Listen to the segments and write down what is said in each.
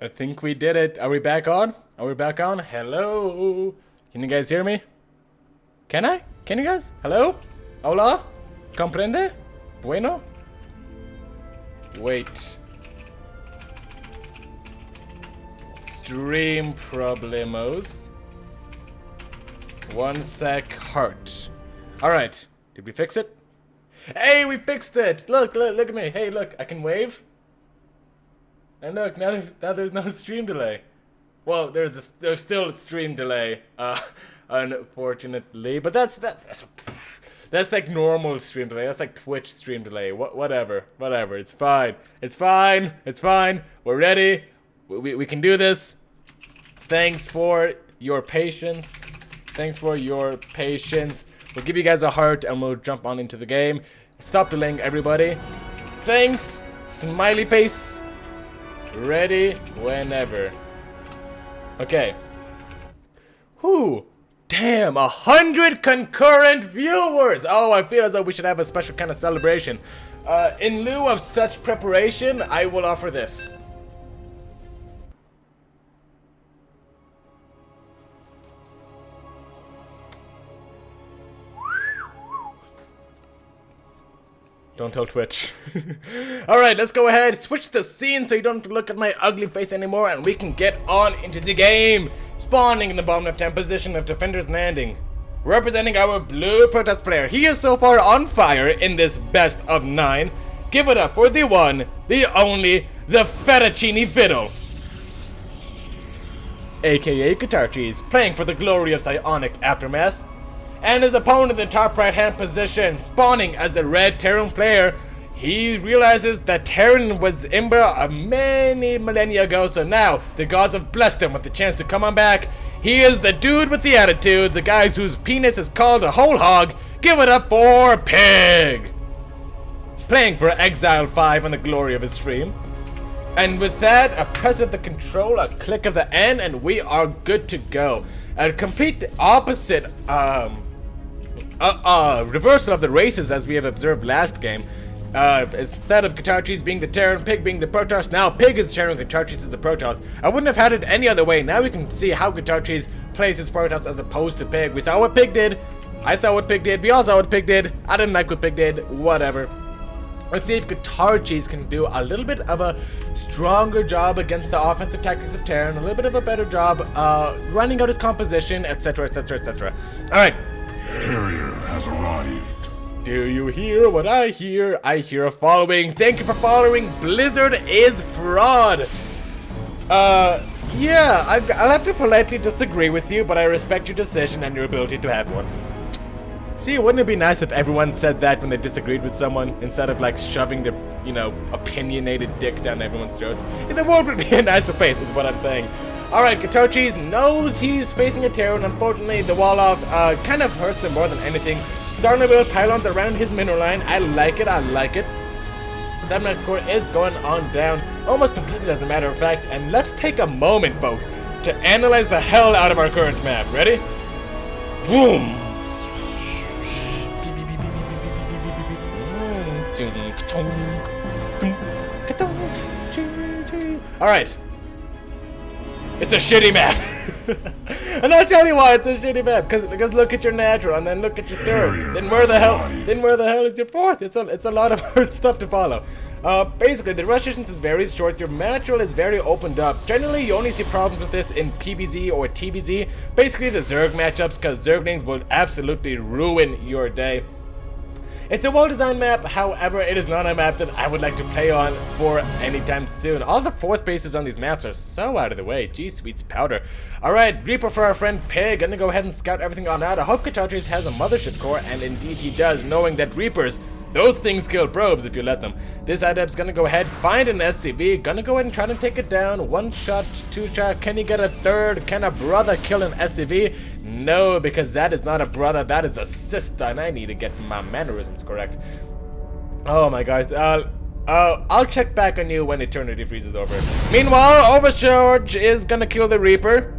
I think we did it. Are we back on? Are we back on? Hello? Can you guys hear me? Can I? Can you guys? Hello? Hola? Comprende? Bueno? Wait. Stream problemos. 1 sec, heart. Alright. Did we fix it? Hey, we fixed it! Look at me. Hey, look, I can wave. And look, now there's no stream delay. Well, there's still a stream delay, unfortunately. But that's like normal stream delay. That's like Twitch stream delay. Whatever. It's fine. It's fine. We're ready. We can do this. Thanks for your patience. We'll give you guys a heart and we'll jump on into the game. Stop delaying, everybody. Thanks. Smiley face. Ready whenever. Okay. Whew. Damn, 100 concurrent viewers. Oh, I feel as though we should have a special kind of celebration. In lieu of such preparation, I will offer this. Don't tell Twitch. Alright, let's go ahead, switch the scene so you don't have to look at my ugly face anymore, and we can get on into the game. Spawning in the bottom left-hand position of Defender's Landing. Representing our blue protest player. He is so far on fire in this best of 9. Give it up for the one, the only, the Fettuccine Fiddle. AKA Guitarcheese, playing for the glory of Psionic Aftermath. And his opponent in the top right hand position, spawning as the red Terran player. He realizes that Terran was Imber many millennia ago, so now the gods have blessed him with the chance to come on back. He is the dude with the attitude, the guy whose penis is called a whole hog. Give it up for PiG! Playing for Exile 5 on the glory of his stream. And with that, a press of the control, a click of the N, and we are good to go. A complete opposite, reversal of the races as we have observed last game. Instead of Guitarcheese being the Terran, PiG being the Protoss, now PiG is the Terran, Guitarcheese is the Protoss. I wouldn't have had it any other way. Now we can see how Guitarcheese plays his Protoss as opposed to PiG. We saw what PiG did. I saw what PiG did. We all saw what PiG did. I didn't like what PiG did. Whatever. Let's see if Guitarcheese can do a little bit of a stronger job against the offensive tactics of Terran, a little bit of a better job running out his composition, etc, etc, etc. Alright. Carrier has arrived. Do you hear what I hear? I hear a following. Thank you for following. Blizzard is fraud. Yeah, I'll have to politely disagree with you, but I respect your decision and your ability to have one. See, wouldn't it be nice if everyone said that when they disagreed with someone, instead of like shoving their, opinionated dick down everyone's throats? The world would be a nicer place, is what I'm saying. Alright, Guitarcheese knows he's facing a Terran. Unfortunately, the wall off kind of hurts him more than anything. Starting to build pylons around his mineral line. I like it. 7-9 score is going on down, almost completed as a matter of fact. And let's take a moment, folks, to analyze the hell out of our current map. Ready? Boom! Alright. It's a shitty map. And I'll tell you why it's a shitty map. Because look at your natural and then look at your third. Then where the hell is your fourth? It's a lot of hard stuff to follow. Basically, the rush distance is very short. Your natural is very opened up. Generally, you only see problems with this in PvZ or TvZ. Basically, the Zerg matchups, because Zerglings will absolutely ruin your day. It's a well-designed map, however, it is not a map that I would like to play on for anytime soon. All the fourth bases on these maps are so out of the way. Gee, sweets powder. Alright, Reaper for our friend PiG. Gonna go ahead and scout everything on out. I hope Guitarcheese has a mothership core, and indeed he does, knowing that Reapers, those things kill probes if you let them. This adept's gonna go ahead, find an SCV, gonna go ahead and try to take it down. 1 shot, 2 shot, can he get a third? Can a brother kill an SCV? No, because that is not a brother, that is a sister, and I need to get my mannerisms correct. Oh my gosh, I'll check back on you when Eternity freezes over. Meanwhile, Overcharge is gonna kill the Reaper.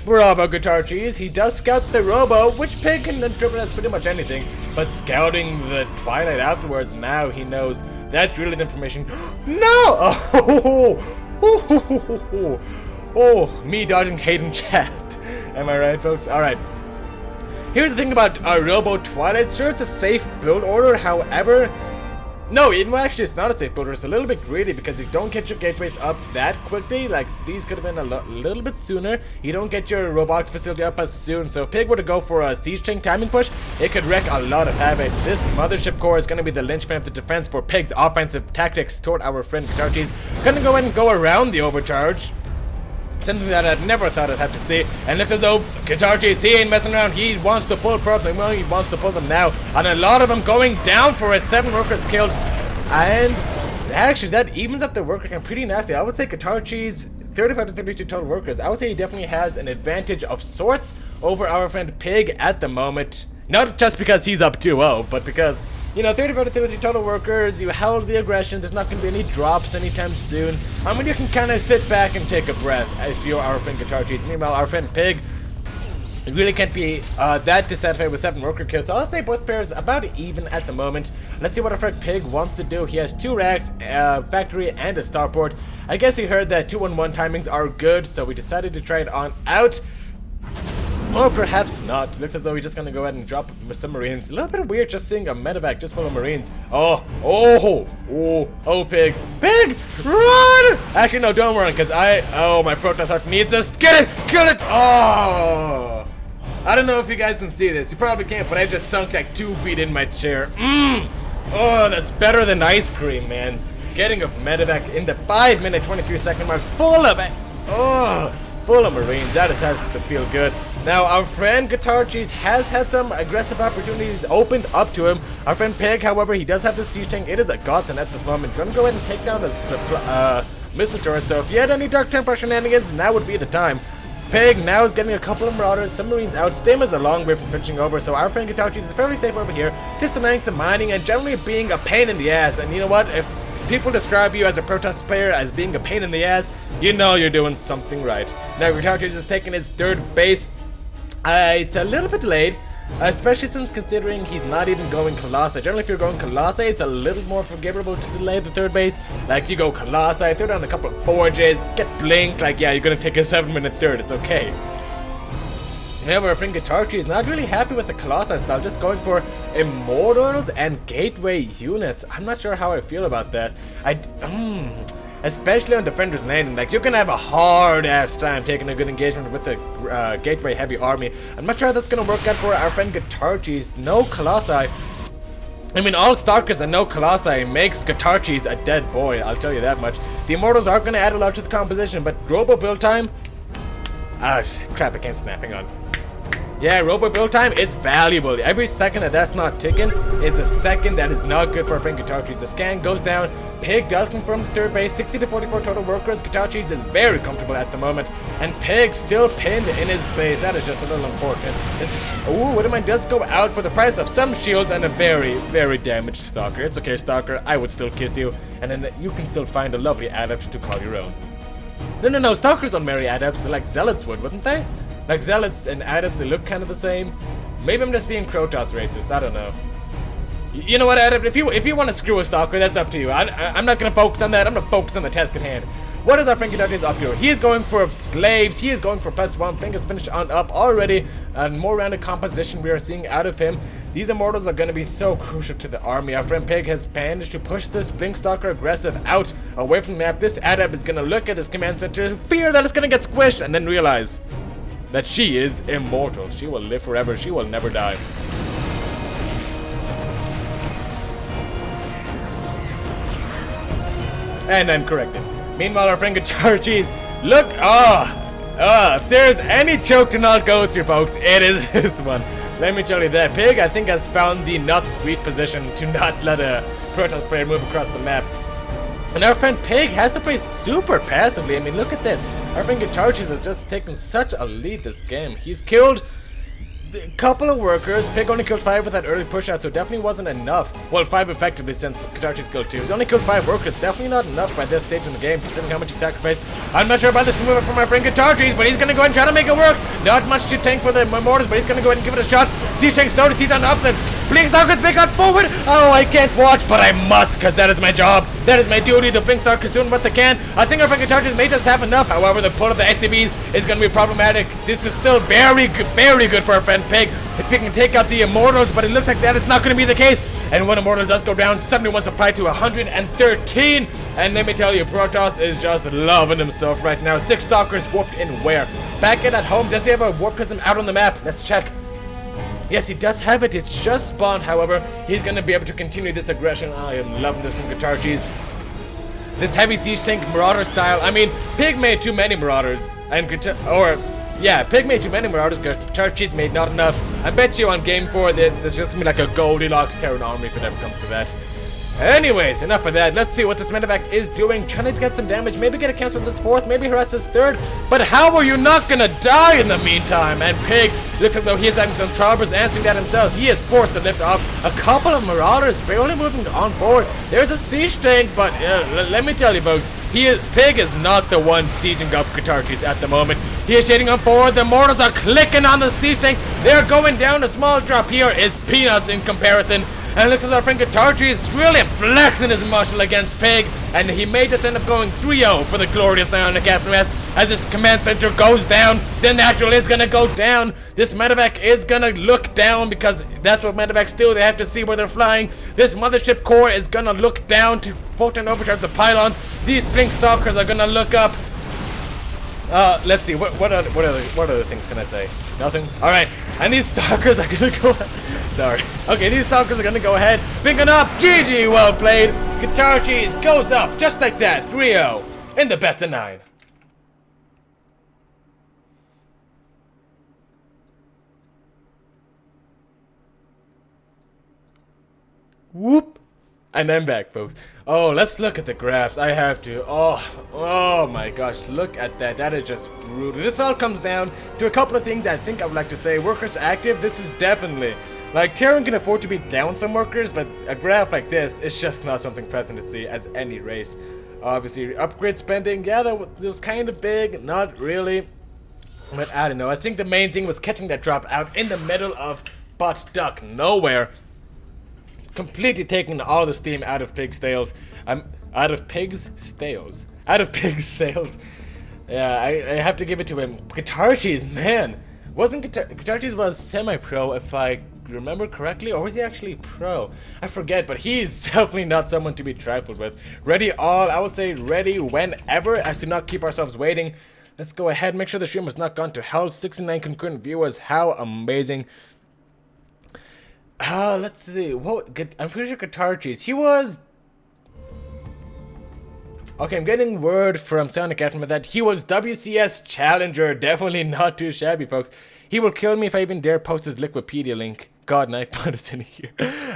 Bravo, Guitarcheese. He does scout the Robo, which PiG can interpret as pretty much anything, but scouting the Twilight afterwards, now he knows that's really the information. No! Oh! Oh, me dodging hate in chat. Am I right, folks? Alright. Here's the thing about Robo Twilight. Sure, it's a safe build order, however... No, actually it's not a safe builder. It's a little bit greedy because you don't get your gateways up that quickly. Like, these could have been a little bit sooner. You don't get your robotic facility up as soon. So if Pig were to go for a siege tank timing push, it could wreak a lot of havoc. This mothership core is going to be the linchpin of the defense for Pig's offensive tactics toward our friend Guitarcheese. Gonna go ahead and go around the overcharge. Something that I'd never thought I'd have to see. And looks as though Guitarcheese, he ain't messing around. He wants to pull probably. Well, he wants to pull them now. And a lot of them going down for it. 7 workers killed. And actually, that evens up the worker count pretty nasty. I would say Guitarcheese, 35 to 32 total workers. I would say he definitely has an advantage of sorts over our friend Pig at the moment. Not just because he's up 2-0, but because, you know, 35 to 32 total workers, you held the aggression, there's not going to be any drops anytime soon. I mean, you can kind of sit back and take a breath if you're our friend Guitarcheese. Meanwhile, our friend Pig really can't be that dissatisfied with 7 worker kills. So I'll say both pairs about even at the moment. Let's see what our friend Pig wants to do. He has 2 racks, factory, and a starport. I guess he heard that 2-1-1 timings are good, so we decided to try it on out. Or perhaps not. Looks as though he's just gonna go ahead and drop some marines. A little bit weird just seeing a medevac just full of marines. Oh, Pig. Pig, run! Actually, no, don't run, because my protest heart needs us. Get it, kill it! Oh! I don't know if you guys can see this. You probably can't, but I just sunk like 2 feet in my chair. Oh, that's better than ice cream, man. Getting a medevac in the 5-minute 23-second mark, full of it. Oh, full of marines. That has to feel good. Now, our friend Guitarcheese has had some aggressive opportunities opened up to him. Our friend Pig, however, he does have the siege tank. It is a godsend at this moment. Gonna go ahead and take down the missile turret. So if you had any Dark Temple shenanigans, now would be the time. Pig now is getting a couple of marauders, some marines out. Stim is a long way from finishing over, so our friend Guitarcheese is fairly safe over here, just denying some mining and generally being a pain in the ass. And you know what? If people describe you as a protest player as being a pain in the ass, you know you're doing something right. Now Guitarcheese is taking his 3rd base. It's a little bit delayed, especially since considering he's not even going Colossi. Generally, if you're going Colossi, it's a little more forgivable to delay the 3rd base. Like, you go Colossi, throw down a couple of forges, get blinked, like, yeah, you're gonna take a 7-minute 3rd, it's okay. However, our friend Guitarcheese is not really happy with the Colossi style, just going for Immortals and Gateway units. I'm not sure how I feel about that. Especially on Defender's Landing, like, you can have a hard-ass time taking a good engagement with the Gateway Heavy Army. I'm not sure how that's going to work out for our friend Guitarcheese. No Colossi. I mean, all Stalkers and no Colossi makes Guitarcheese a dead boy, I'll tell you that much. The Immortals are going to add a lot to the composition, but Robo build time... crap, I can't snapping on. Yeah, Robo build time, it's valuable. Every second that that's not ticking, it's a second that is not good for a friend Guitarcheese. The scan goes down. Pig does confirm the 3rd base. 60 to 44 total workers. Guitarcheese is very comfortable at the moment. And Pig still pinned in his base. That is just a little unfortunate. Wooderman does go out for the price of some shields and a very, very damaged Stalker. It's okay, Stalker. I would still kiss you. And then you can still find a lovely adept to call your own. No. Stalkers don't marry adepts. They're like Zealots would, wouldn't they? Like Zealots and Adepts, they look kind of the same. Maybe I'm just being Protoss racist, I don't know. You know what, Adept, if you want to screw a Stalker, that's up to you. I'm not going to focus on that, I'm going to focus on the task at hand. What is our friend Guitarcheese up to? He is going for glaives, he is going for +1, Fingers finished on up already. And more rounded composition we are seeing out of him. These Immortals are going to be so crucial to the army. Our friend Pig has managed to push this Blink Stalker aggressive out, away from the map. This Adept is going to look at this command center, fear that it's going to get squished, and then realize that she is immortal. She will live forever. She will never die. And I'm corrected. Meanwhile, our friend Guitarcheese, look, if there's any choke to not go through, folks, it is this one. Let me tell you that. Pig, I think, has found the not sweet position to not let a Protoss player move across the map. And our friend Pig has to play super passively. I mean, look at this. Our friend Guitarcheese has just taken such a lead this game. He's killed a couple of workers. Pig only killed 5 with that early push out, so it definitely wasn't enough. Well, 5 effectively since Guitarcheese killed 2. He's only killed 5 workers. Definitely not enough by this stage in the game, considering how much he sacrificed. I'm not sure about this movement from our friend Guitarcheese, but he's going to go ahead and try to make it work. Not much to tank for the Immortals, but he's going to go ahead and give it a shot. Siege tank started, siege on up, then Blink Stalkers back on forward. Oh, I can't watch, but I must, because that is my job. That is my duty. The Blink Stalkers doing what they can. I think our Guitarcheese may just have enough. However, the pull of the SCBs is going to be problematic. This is still very good for our friend Pig. If he can take out the Immortals, but it looks like that is not going to be the case. And when Immortal does go down, 71 supply to 113. And let me tell you, Protoss is just loving himself right now. 6 Stalkers warped in where? Back in at home. Does he have a Warp Prism out on the map? Let's check. Yes, he does have it. It's just spawned. However, he's going to be able to continue this aggression. I am loving this from Guitarcheese. This heavy siege tank Marauder style. I mean, Pig made too many Marauders. Pig made too many Marauders. Guitarcheese made not enough. I bet you on game 4, there's just going to be like a Goldilocks Terran army if it ever comes to that. Anyways, enough of that. Let's see what this medevac is doing. Trying to get some damage. Maybe get a cancel this 4th. Maybe harass this 3rd. But how are you not gonna die in the meantime? And Pig looks like though he is having some troubles answering that himself. He is forced to lift off a couple of Marauders, barely moving on forward. There's a siege tank, but let me tell you, folks, Pig is not the one sieging up Guitarcheese at the moment. He is shading on forward. The mortals are clicking on the siege tank. They're going down. A small drop here is peanuts in comparison. And it looks as our friend Guitarcheese is really flexing his muscle against Pig. And he may just end up going 3-0 for the glorious Psionic Aftermath. As this command center goes down, the natural is going to go down. This medevac is going to look down because that's what medevacs do. They have to see where they're flying. This mothership core is going to look down to photon overcharge the pylons. These Blink Stalkers are going to look up. Let's see. What other things can I say? Nothing? Alright. And these Stalkers are going to go... Sorry. Okay, these Stalkers are going to go ahead. Picking up. GG, well played. Guitarcheese goes up just like that. 3-0 in the best of 9. Whoop. And I'm back, folks. Oh, let's look at the graphs. I have to. Oh my gosh, look at that. That is just brutal. This all comes down to a couple of things I think I would like to say. Workers active, this is definitely... Like, Terran can afford to be down some workers, but a graph like this is just not something pleasant to see as any race. Obviously, upgrade spending, yeah, that was kind of big. Not really. But I don't know. I think the main thing was catching that drop out in the middle of butt duck nowhere. Completely taking all the steam out of Pig's sails. Out of Pig's sails. Yeah, I have to give it to him. Guitarcheese, man. Guitarcheese was semi-pro if I remember correctly, or was he actually pro? I forget, but he's definitely not someone to be trifled with. Ready I would say ready whenever, as to not keep ourselves waiting. Let's go ahead, make sure the stream has not gone to hell. 69 concurrent viewers, how amazing. Let's see. I'm pretty sure Guitarcheese. He was... Okay, I'm getting word from Psionic Aftermath that he was WCS Challenger. Definitely not too shabby, folks. He will kill me if I even dare post his Liquipedia link. God, Night put us in here.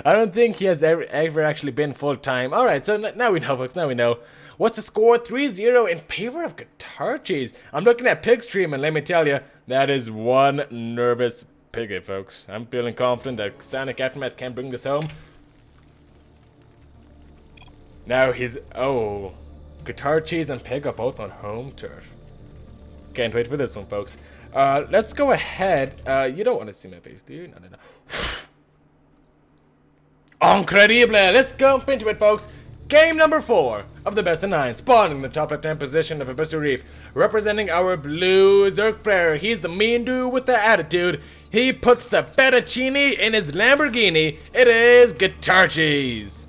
I don't think he has ever actually been full-time. Alright, so now we know, folks. Now we know. What's the score? 3-0 in favor of Guitarcheese. I'm looking at Pig's stream, and let me tell you, that is one nervous Piggy, folks. I'm feeling confident that Psionic Aftermath can bring this home. Now he's... Oh... Guitarcheese and Pig are both on home turf. Can't wait for this one, folks. Let's go ahead. You don't want to see my face, do you? No. Incredible! Let's jump into it, folks. Game number 4 of the best of 9. Spawning in the top left-hand position of Abyssal Reef. Representing our blue Zerg player. He's the mean dude with the attitude. He puts the fettuccine in his Lamborghini. It is Guitarcheese.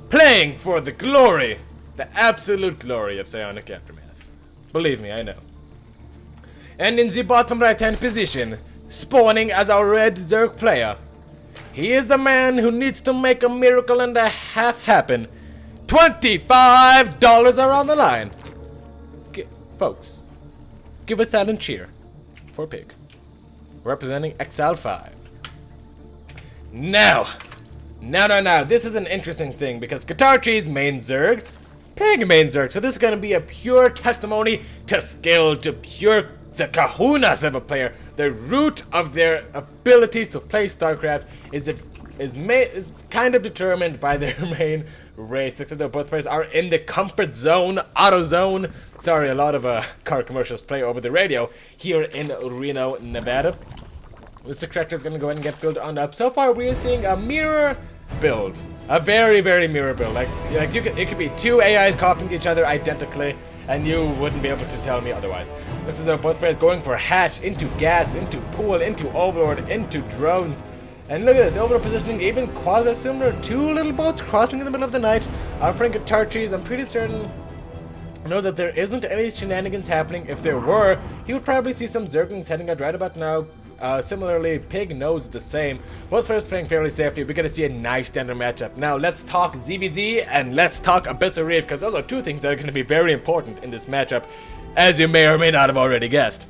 Playing for the glory, the absolute glory of Psionic Aftermath. Believe me, I know. And in the bottom right-hand position, spawning as our red Zerg player, he is the man who needs to make a miracle and a half happen. $25 are on the line. Folks, give a silent cheer for Pig, representing XL5. Now, this is an interesting thing because Guitarcheese main Zerg, Pig main Zerg, so this is going to be a pure testimony to skill, to pure the kahunas of a player. The root of their abilities to play StarCraft is kind of determined by their main race. Except that both players are in the comfort zone, auto zone. Sorry, a lot of car commercials play over the radio here in Reno, Nevada. This extractor is going to go ahead and get built on up. So far, we are seeing a mirror build. A very, very mirror build. Like it could be two AIs copying each other identically, and you wouldn't be able to tell me otherwise. Looks as though both players going for hatch, into gas, into pool, into overlord, into drones. And look at this, overlord positioning even quasi-similar. Two little boats crossing in the middle of the night. Our friend Guitarcheese, I'm pretty certain, knows that there isn't any shenanigans happening. If there were, he would probably see some Zerglings heading out right about now. Similarly, Pig knows the same. Both players playing fairly safely. We're going to see a nice standard matchup. Now, let's talk ZVZ and let's talk Abyssal Reef, because those are two things that are going to be very important in this matchup, as you may or may not have already guessed.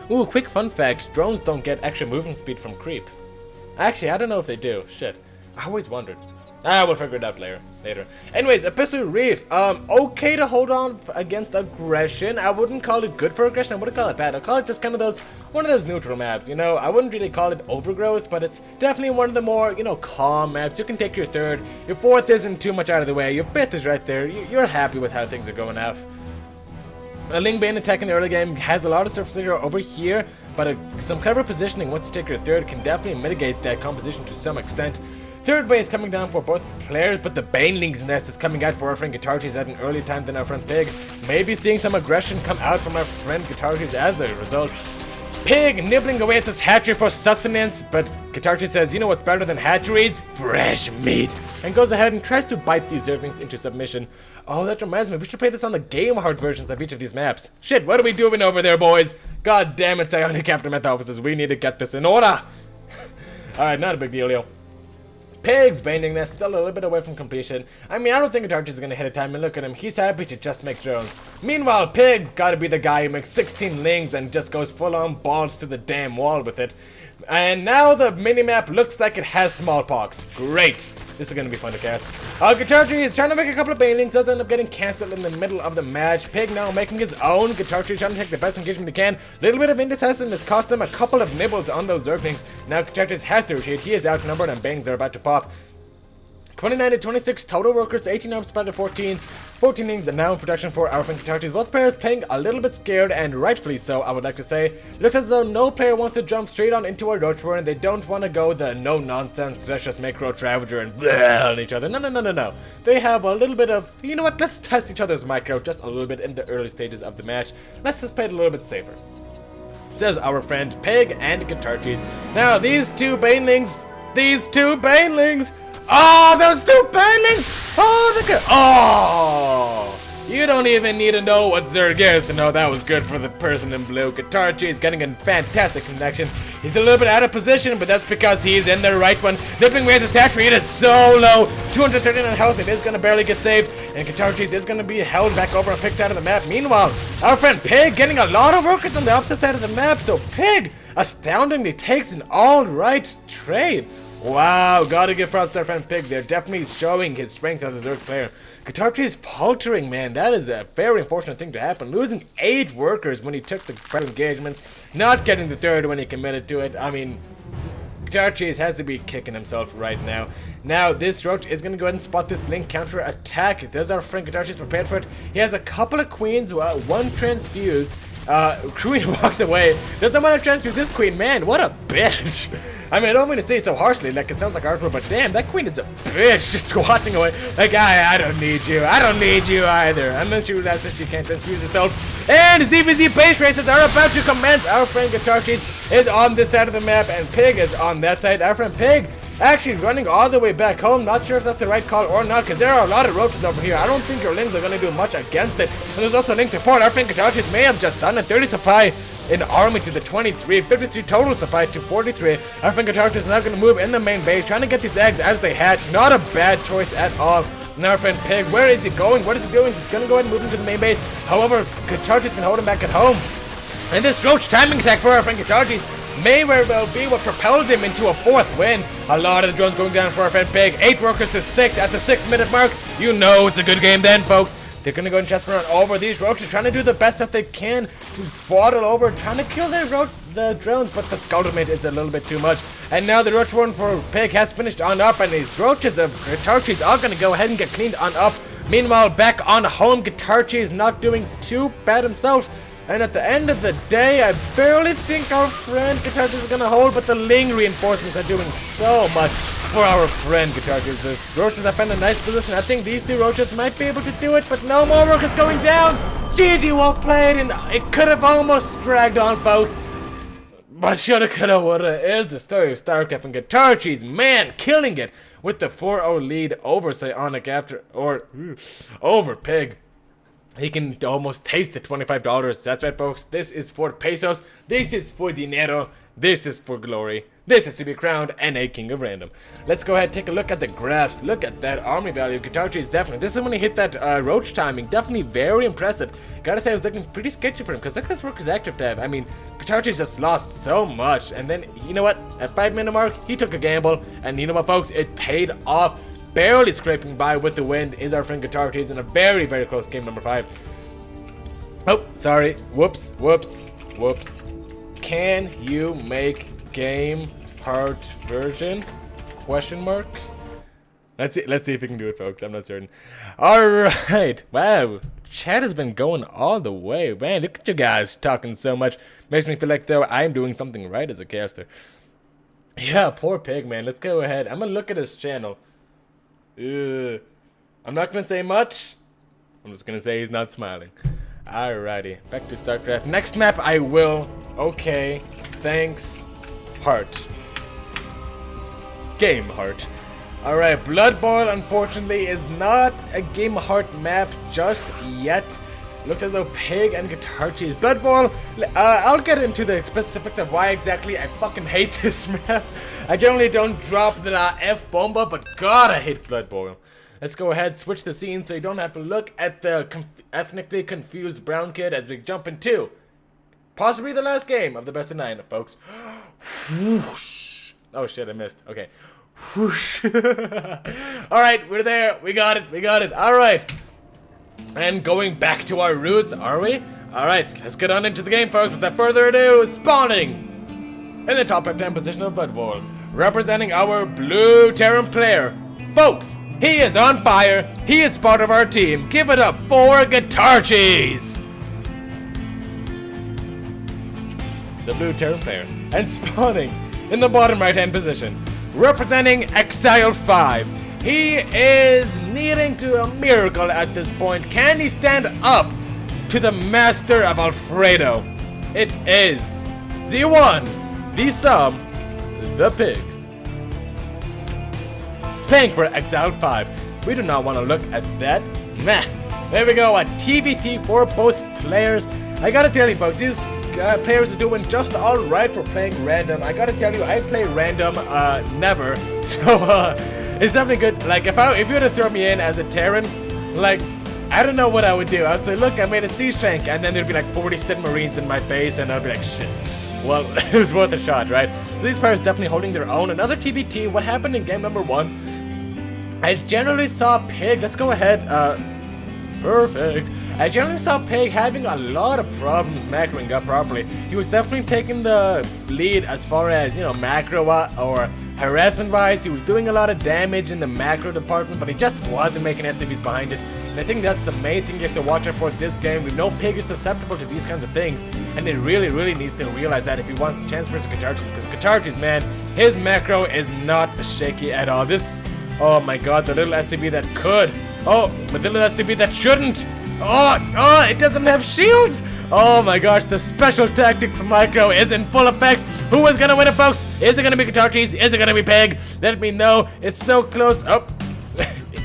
Ooh, quick fun fact, drones don't get extra movement speed from creep. Actually, I don't know if they do. Shit. I always wondered. We'll figure it out later. Anyways, Abyssal Reef. Okay to hold on against aggression. I wouldn't call it good for aggression. I wouldn't call it bad. I'd call it just kind of one of those neutral maps. You know, I wouldn't really call it overgrowth, but it's definitely one of the more, you know, calm maps. You can take your third. Your fourth isn't too much out of the way. Your fifth is right there. You're happy with how things are going off. A Ling Bane attack in the early game has a lot of surface area over here, but some clever positioning once you take your third can definitely mitigate that composition to some extent. Third wave is coming down for both players, but the Baneling's nest is coming out for our friend Guitarcheese at an early time than our friend Pig. Maybe seeing some aggression come out from our friend Guitarcheese as a result. Pig nibbling away at this hatchery for sustenance, but Guitarcheese says, you know what's better than hatcheries? Fresh meat! And goes ahead and tries to bite these Zerglings into submission. Oh, that reminds me, we should play this on the game hard versions of each of these maps. Shit, what are we doing over there, boys? God damn it, Psionic Aftermath officers, we need to get this in order! Alright, not a big deal, yo. Pig's Binding Nest still a little bit away from completion. I mean, I don't think Guitarcheese is going to hit a time, and look at him, he's happy to just make drones. Meanwhile, Pig's gotta be the guy who makes 16 lings and just goes full on balls to the damn wall with it. And now the minimap looks like it has smallpox. Great! This is going to be fun to catch. Guitarcheese is trying to make a couple of banelings, does end up getting cancelled in the middle of the match. Pig now making his own. Guitarcheese trying to take the best engagement he can. Little bit of indecisiveness cost him a couple of nibbles on those Zerglings. Now Guitarcheese has to retreat. He is outnumbered and bangs are about to pop. 29 to 26 total workers, 18 arms spotted 14 innings and now in production for our friend Guitarcheese. Both players playing a little bit scared, and rightfully so, I would like to say. Looks as though no player wants to jump straight on into a Roach Warren. They don't want to go the no nonsense, let's just make Roach Ravager and blah on each other. No. They have a little bit of, you know what, let's test each other's micro just a little bit in the early stages of the match. Let's just play it a little bit safer, says our friend Pig and Guitarcheese. Now, these two banelings. Oh, those two banelings! Oh, look at. Oh! You don't even need to know what Zerg is to know that was good for the person in blue. Guitarcheese getting a fantastic connection. He's a little bit out of position, but that's because he's in the right one. Dipping away at his hatchery, it is so low. 239 health, it is going to barely get saved. And Guitarcheese is going to be held back over on Pig's side of the map. Meanwhile, our friend Pig getting a lot of workers on the opposite side of the map. So Pig astoundingly takes an alright trade. Wow, gotta give props to our friend Pig. They're definitely showing his strength as a Zerg player. Guitarcheese faltering, man. That is a very unfortunate thing to happen. Losing 8 workers when he took the prior engagements. Not getting the third when he committed to it. I mean, Guitarcheese has to be kicking himself right now. Now, this Roach is going to go ahead and spot this Link counter attack. Does our friend Guitarcheese prepared for it? He has a couple of queens, one transfuse. Queen walks away. Doesn't want to transfuse this queen. Man, what a bitch. I mean, I don't mean to say it so harshly, like it sounds like artwork, but damn, that queen is a bitch, just walking away. Like, I don't need you. I don't need you either. I'm not sure that since she can't transfuse herself. And ZVZ base races are about to commence. Our friend Guitarcheese is on this side of the map, and Pig is on that side. Our friend Pig actually running all the way back home. Not sure if that's the right call or not, because there are a lot of roaches over here. I don't think your lings are going to do much against it. And there's also link support. Our friend Guitarcheese may have just done a 30 supply in army to the 23, 53 total supply to 43. Our friend Guitarcheese is now going to move in the main base, trying to get these eggs as they hatch. Not a bad choice at all. And our friend Pig, where is he going? What is he doing? He's going to go ahead and move into the main base. However, Guitarcheese can hold him back at home. And this Roach timing attack for our friend Guitarcheese may very well be what propels him into a 4th win. A lot of the drones going down for our friend Pig. 8 workers to 6 at the 6-minute mark. You know it's a good game then, folks. They're going to go and chest run over these roaches, trying to do the best that they can to waddle over, trying to kill the drones, but the Scuttlement is a little bit too much. And now the Roach Warren for Pig has finished on up, and these roaches of Guitarcheese are going to go ahead and get cleaned on up. Meanwhile, back on home, Guitarcheese not doing too bad himself. And at the end of the day, I barely think our friend Guitarcheese is going to hold, but the Ling reinforcements are doing so much. for our friend Guitarcheese. The roaches have been in a nice position. I think these two roaches might be able to do it, but no more roaches going down. GG, well played, and it could have almost dragged on, folks. But shoulda, coulda, woulda is the story of StarCraft and Guitarcheese. Man, killing it with the 4-0 lead over Psionic over PiG. He can almost taste the $25. That's right, folks. This is for pesos. This is for dinero. This is for glory. This is to be crowned NA King of Random. Let's go ahead and take a look at the graphs. Look at that army value. Guitarcheese definitely. This is when he hit that roach timing. Definitely very impressive. Gotta say, I was looking pretty sketchy for him because look at this workers active tab. I mean, Guitarcheese just lost so much. And then, you know what? At 5-minute mark, he took a gamble. And you know what, folks? It paid off. Barely scraping by with the win is our friend Guitarcheese in a very, very close game number 5. Oh, sorry. Whoops, whoops, whoops. Can you make game part version? Question mark. Let's see if we can do it, folks. I'm not certain. All right. Wow. Chat has been going all the way. Man, look at you guys talking so much. Makes me feel like though I'm doing something right as a caster. Yeah, poor PiG, man. Let's go ahead. I'm gonna look at his channel. I'm not gonna say much. I'm just gonna say he's not smiling. Alrighty, back to StarCraft. Next map I will. Okay, thanks. Heart. Game Heart. Alright, Blood Boil unfortunately is not a Game Heart map just yet. Looks as though PiG and Guitarcheese. Blood Boil, I'll get into the specifics of why exactly I fucking hate this map. I generally don't drop the F-bomba, but god, I hate Blood Boil. Let's go ahead, switch the scene so you don't have to look at the ethnically confused brown kid as we jump into possibly the last game of the best of 9, folks. Oh shit, I missed. Okay. Alright, we're there. We got it. We got it. Alright. And going back to our roots, are we? Alright, let's get on into the game, folks. Without further ado, spawning in the top left-hand position of Blood Boil, representing our blue Terran player. Folks, he is on fire. He is part of our team. Give it up for Guitarcheese, the blue Terran player. And spawning in the bottom right-hand position, representing Exile 5. He is needing to a miracle at this point. Can he stand up to the master of Alfredo? It is the one, the sub, the PiG. Playing for Exile 5. We do not want to look at that. Meh. There we go, a TVT for both players. I gotta tell you, folks, these players are doing just alright for playing random. I gotta tell you, I play random never. So, it's definitely good. Like, if you were to throw me in as a Terran, like, I don't know what I would do. I would say, look, I made a siege tank, and then there'd be like 40 Stin Marines in my face, and I'd be like, shit. Well, it was worth a shot, right? So these players definitely holding their own. Another TVT, what happened in game number 1? I generally saw PiG, let's go ahead, perfect. I generally saw PiG having a lot of problems macroing up properly. He was definitely taking the lead as far as, you know, macro or harassment wise. He was doing a lot of damage in the macro department, but he just wasn't making SCVs behind it. And I think that's the main thing you have to watch out for this game. We know PiG is susceptible to these kinds of things, and it really, really needs to realize that if he wants the chance for his Guitarcheese. Because Guitarcheese, man, his macro is not shaky at all. This, oh my god, the little SCV that could. Oh, but the little SCV that shouldn't. Oh, it doesn't have shields! Oh my gosh, the special tactics micro is in full effect. Who is gonna win it, folks? Is it gonna be Guitarcheese? Is it gonna be PiG? Let me know. It's so close. Oh,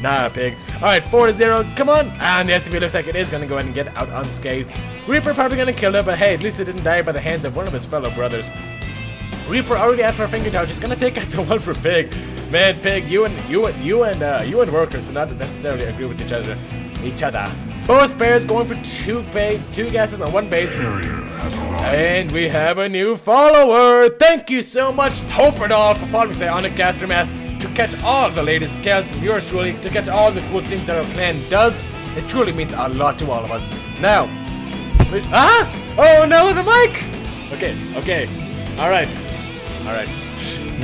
nah, PiG. Alright, 4-0. Come on. And the SCV looks like it is gonna go ahead and get out unscathed. Reaper probably gonna kill it, but hey, at least it didn't die by the hands of one of his fellow brothers. Reaper already after a finger touch is gonna take out the one for PiG. Man, PiG, you and workers do not necessarily agree with each other. Both pairs going for two gases on one base. And we have a new follower. Thank you so much, Hoferdal, for following Psionic Aftermath to catch all the latest scouts from yours truly, to catch all the cool things that our clan does. It truly means a lot to all of us. Now, oh no, the mic. Okay. All right.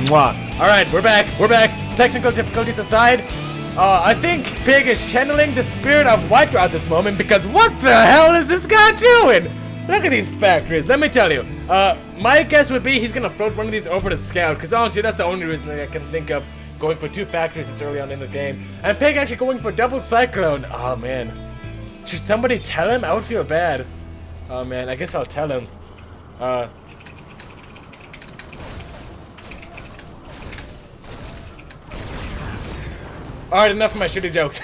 Mwah. All right, we're back. Technical difficulties aside, I think PiG is channeling the spirit of White at this moment, because what the hell is this guy doing? Look at these factories. Let me tell you. My guess would be he's gonna float one of these over to Scout, because honestly, that's the only reason that I can think of. going for 2 factories this early on in the game. And Pig actually going for double Cyclone. Oh man. Should somebody tell him? I would feel bad. Oh man, I guess I'll tell him. Alright, enough of my shitty jokes.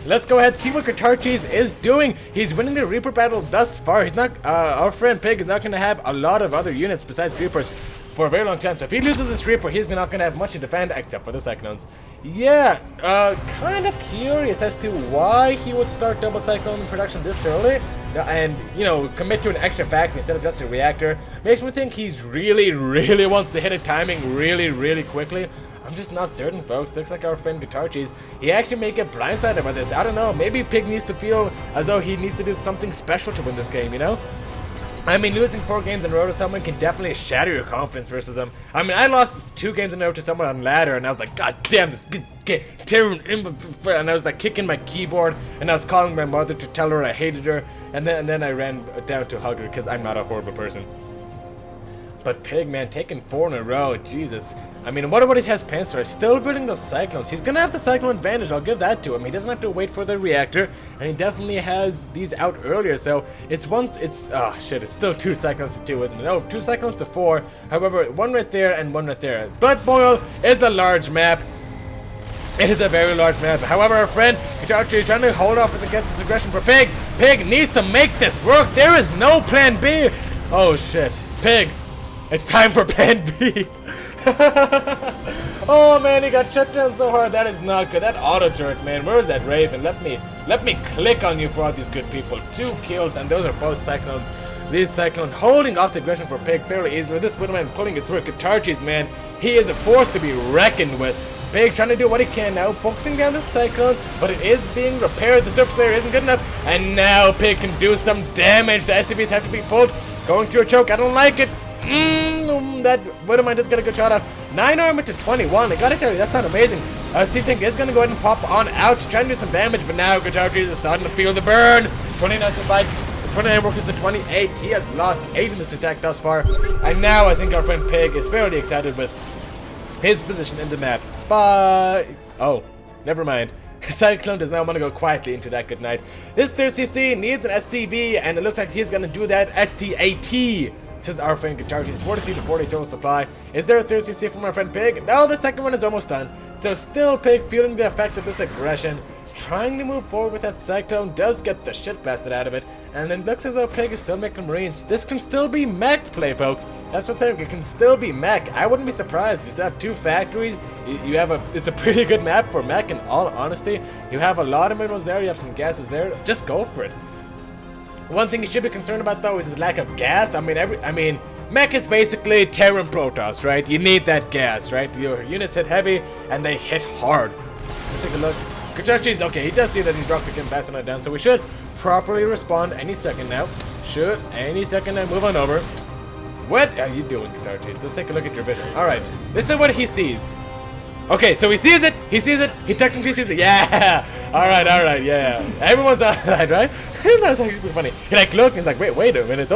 Let's go ahead and see what Guitarcheese is doing. He's winning the Reaper battle thus far. He's not, our friend Pig is not going to have a lot of other units besides Reapers for a very long time. So if he loses this Reaper, he's not going to have much to defend except for the Cyclones. Yeah, kind of curious as to why he would start double Cyclone production this early. And, you know, commit to an extra factory instead of just a reactor. Makes me think he's really wants to hit a timing really quickly. I'm just not certain, folks. Looks like our friend Guitarcheese, he actually may get blindsided by this. I don't know. Maybe Pig needs to feel as though he needs to do something special to win this game, you know? I mean, losing 4 games in a row to someone can definitely shatter your confidence versus them. I mean, I lost 2 games in a row to someone on ladder, and I was like, God damn, this terror, and I was like kicking my keyboard, and I was calling my mother to tell her I hated her, and then I ran down to hug her because I'm not a horrible person. But Pig, man, taking 4 in a row, Jesus. I mean, what about he has Panzer? Still building those Cyclones. He's gonna have the Cyclone advantage, I'll give that to him. He doesn't have to wait for the reactor, and he definitely has these out earlier, so it's oh shit, it's still 2 Cyclones to 2, isn't it? No, 2 Cyclones to 4. However, 1 right there and 1 right there. But Boyle is a large map. It is a very large map. However, our friend Guitarcheese is trying to hold off against this aggression for Pig. Pig needs to make this work. There is no plan B. Oh shit. Pig. It's time for plan B. Oh man, he got shut down so hard. That is not good. That auto turret, man. Where is that Raven? Let me click on you for all these good people. 2 kills, and those are both Cyclones. These Cyclones holding off the aggression for Pig fairly easily. This Widowman pulling it through. Guitarcheese, man, he is a force to be reckoned with. Pig trying to do what he can now, focusing down the Cyclone, but it is being repaired. The surface layer isn't good enough, and now Pig can do some damage. The SCVs have to be pulled. Going through a choke. I don't like it. That Widowmine just got a good shot off. 9 armor to 21. I gotta tell you, that's not amazing. C-Tank is gonna go ahead and pop on out, trying to do some damage, but now Guitarcheese is starting to feel the burn. 29 to 5. 29 workers to 28. He has lost 8 in this attack thus far. And now I think our friend Pig is fairly excited with his position in the map. But oh, never mind. Cyclone does not want to go quietly into that good night. This 3CC needs an SCV, and it looks like he's gonna do that. STAT. Says our friend Guitarcheese, 42 to 40 total supply. Is there a 3CC from our friend Pig? No, the second one is almost done. So still Pig feeling the effects of this aggression. Trying to move forward with that Cyclone, does get the shit blasted out of it. And then looks as though Pig is still making Marines. This can still be mech play, folks. That's what I'm saying, it can still be mech. I wouldn't be surprised. You still have 2 factories. You have it's a pretty good map for mech in all honesty. You have a lot of minerals there, you have some gases there. Just go for it. One thing you should be concerned about though is his lack of gas. I mean, mech is basically Terran Protoss, right? You need that gas, right? Your units hit heavy and they hit hard. Let's take a look. Guitarcheese, okay, he does see that these rocks are getting faster and down, so we should properly respond any second now. Should any second now move on over. What are you doing, Guitarcheese? Let's take a look at your vision. Alright, this is what he sees. Okay, so he sees it, he technically sees it, yeah! Alright, yeah. Everyone's alright, right? That was actually pretty funny. He like look, he's like, wait a minute,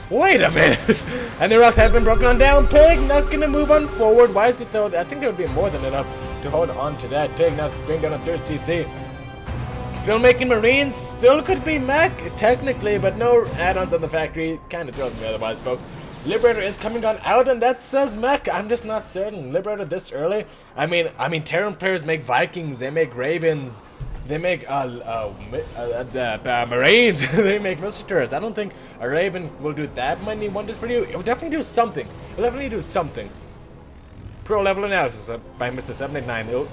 wait a minute! And the rocks have been broken on down. Pig not gonna move on forward. Why is it though? I think it would be more than enough to hold on to that. Pig now bring down a 3rd CC. Still making Marines, still could be mech, technically, but no add-ons on the factory. Kinda throws me otherwise, folks. Liberator is coming on out, and that says mech. I'm just not certain. Liberator this early? I mean, Terran players make Vikings, they make Ravens, they make Marines, they make missile turrets. I don't think a Raven will do that many wonders for you. It will definitely do something. It'll definitely do something. Pro level analysis by Mr. 789.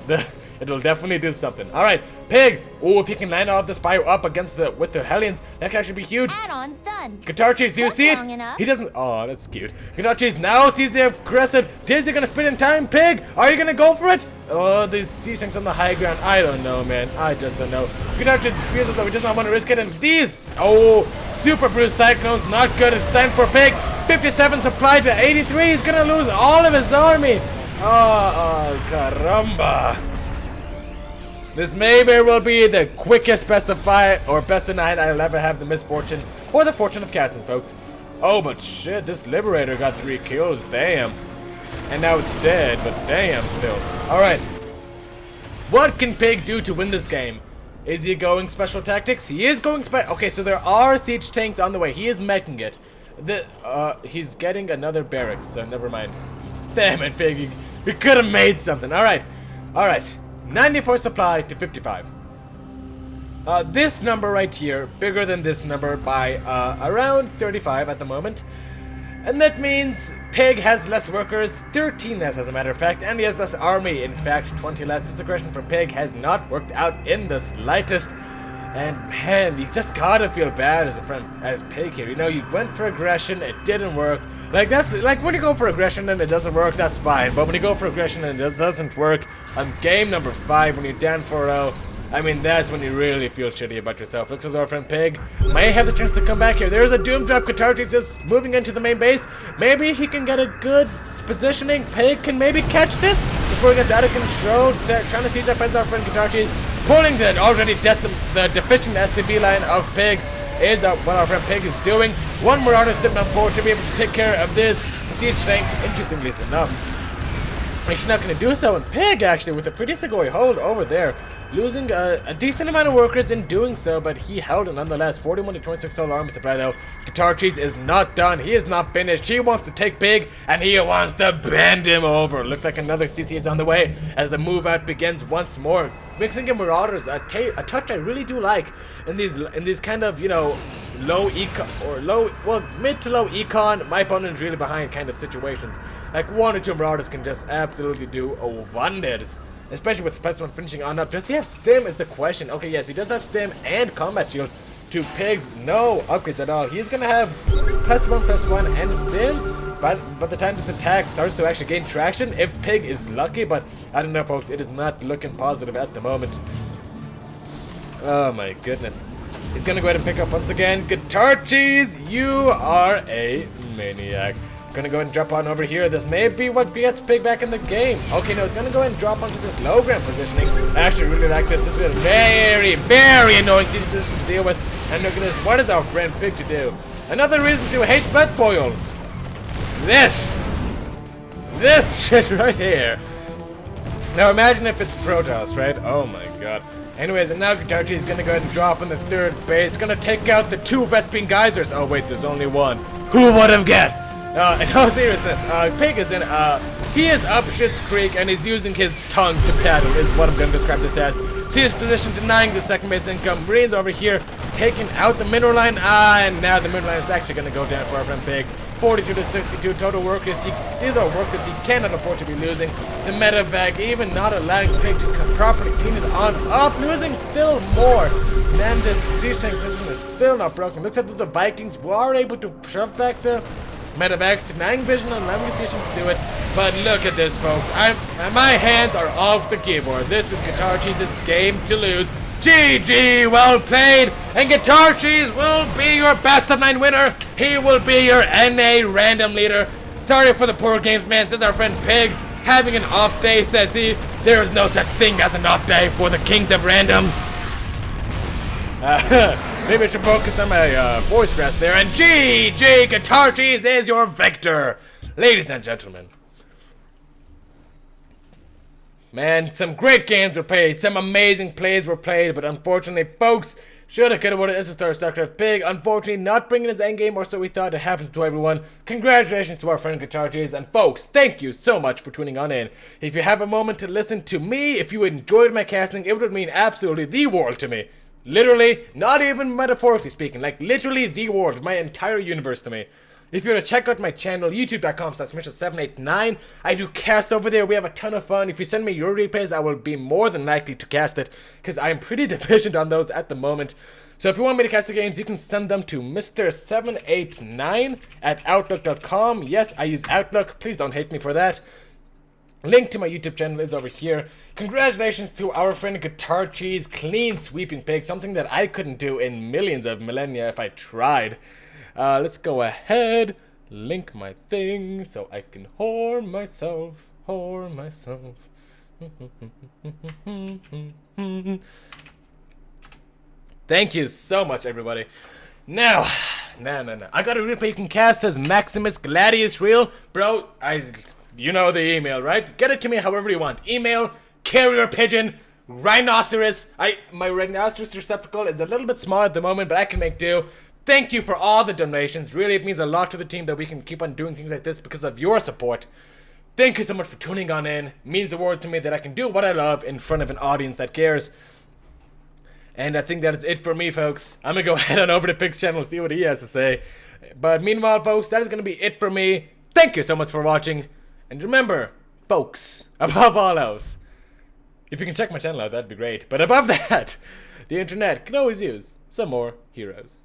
It'll definitely do something. Alright, Pig! Oh, if he can land off the spire up against with the Hellions, that can actually be huge. Add-on's done. Guitarcheese, do you see it? He doesn't. Oh, that's cute. Guitarcheese now sees the aggressive. Is he gonna spin in time? Pig, are you gonna go for it? Oh, these C-Tanks on the high ground. I don't know, man. I just don't know. Guitarcheese feels as though he does not want to risk it. And these, Super Bruised Cyclones, not good. It's time for Pig. 57 supply to 83. He's gonna lose all of his army. Oh, caramba. This may very well be the quickest best of 5 or best of 9 I'll ever have the misfortune or the fortune of casting, folks. Oh, but shit, this Liberator got 3 kills. Damn. and now it's dead, but damn still. Alright. What can Pig do to win this game? Is he going special tactics? He is going okay, so there are siege tanks on the way. He is making it. He's getting another barracks, so never mind. Damn it, Pig. We could have made something. Alright. Alright. 94 supply to 55. This number right here, bigger than this number by around 35 at the moment. And that means Pig has less workers, 13 less as a matter of fact, and he has less army, in fact 20 less. This aggression from Pig has not worked out in the slightest. And man, you just gotta feel bad as a friend, as Pig here. You know, you went for aggression, it didn't work. Like, that's like when you go for aggression and it doesn't work, that's fine. But when you go for aggression and it doesn't work on game number 5, when you're down 4-0, I mean, that's when you really feel shitty about yourself. Looks as though our friend Pig may have the chance to come back here. There's a doom drop. Guitarcheese is moving into the main base. Maybe he can get a good positioning. Pig can maybe catch this before it gets out of control. Trying to siege up as our friend Guitarcheese. Pulling the already the deficient SCV line of Pig is what our friend Pig is doing. One more artist in on board should be able to take care of this siege tank, interestingly enough. He's not going to do so, and Pig actually with a pretty sugoi hold over there, losing a decent amount of workers in doing so, but he held it nonetheless. 41 to 26 total army supply though. Guitarcheese is not done. He is not finished. He wants to take Pig, and he wants to bend him over. Looks like another CC is on the way as the move out begins once more. Mixing in Marauders, a touch I really do like in these kind of, you know, low econ or mid to low econ, my opponent is really behind kind of situations. Like 1 or 2 Marauders can just absolutely do wonders. Especially with +1 finishing on up. Does he have stim is the question. Okay, yes, he does have stim and combat shields. To Pig's no upgrades at all. He's gonna have +1 and stim, but by the time this attack starts to actually gain traction, if Pig is lucky, but I don't know folks, it is not looking positive at the moment. Oh my goodness. He's gonna go ahead and pick up once again. Guitarcheese, you are a maniac. Gonna go ahead and drop on over here. This may be what gets Pig back in the game. Okay, no, it's gonna go ahead and drop onto this low ground positioning. I actually really like this. This is a very, very annoying siege position to deal with. And look at this. What is our friend Pig to do? Another reason to hate Blood Boil. This shit right here. Now imagine if it's Protoss, right? Oh my god. Anyways, and now Guitarcheese is gonna go ahead and drop in the 3rd base. Gonna take out the 2 Vespine Geysers. Oh wait, there's only 1. Who would have guessed? In all seriousness, Pig is in, he is up Schitt's Creek and he's using his tongue to paddle, is what I'm going to describe this as. See his position denying the 2nd base income. Marines over here taking out the mineral line, and now the mineral line is actually going to go down for our friend Pig. 42 to 62 total workers. These are workers he cannot afford to be losing. The medevac even not allowing Pig to properly clean it on up, losing still more. Man, this siege tank position is still not broken. Looks like the Vikings were able to shove back the medevacs, denying vision and allowing decisions to do it. But look at this, folks. My hands are off the keyboard. This is Guitarcheese's game to lose. GG, well played. And Guitarcheese will be your best of 9 winner. He will be your NA random leader. Sorry for the poor games, man, says our friend Pig. Having an off day, says he. There is no such thing as an off day for the kings of randoms. Maybe I should focus on my voice rest there. And GG, Guitarcheese is your victor. Ladies and gentlemen. Man, some great games were played. Some amazing plays were played. But unfortunately, folks, shoulda, coulda, woulda, is a star StarCraft Pig. Unfortunately, not bringing his endgame, or so we thought. It happens to everyone. Congratulations to our friend Guitarcheese. And folks, thank you so much for tuning on in. If you have a moment to listen to me, if you enjoyed my casting, it would mean absolutely the world to me. Literally, not even metaphorically speaking, like literally the world, my entire universe to me. If you want to check out my channel, youtube.com/Mitchell789, I do cast over there. We have a ton of fun. If you send me your replays, I will be more than likely to cast it, because I'm pretty deficient on those at the moment. So if you want me to cast the games, you can send them to Mr789@outlook.com. Yes, I use Outlook. Please don't hate me for that. Link to my YouTube channel is over here. Congratulations to our friend Guitarcheese, clean sweeping Pig, something that I couldn't do in millions of millennia if I tried. Let's go ahead, link my thing so I can whore myself. Thank you so much, everybody. Now, I got a replay you can cast as Maximus Gladius Real. Bro, You know the email, right? Get it to me however you want. Email, carrier pigeon, rhinoceros. My rhinoceros receptacle is a little bit small at the moment, but I can make do. Thank you for all the donations. Really, it means a lot to the team that we can keep on doing things like this because of your support. Thank you so much for tuning on in. It means the world to me that I can do what I love in front of an audience that cares. And I think that is it for me, folks. I'm going to go head on over to Pig's channel and see what he has to say. But meanwhile, folks, that is going to be it for me. Thank you so much for watching. And remember, folks, above all else, if you can check my channel out, that'd be great. But above that, the internet can always use some more heroes.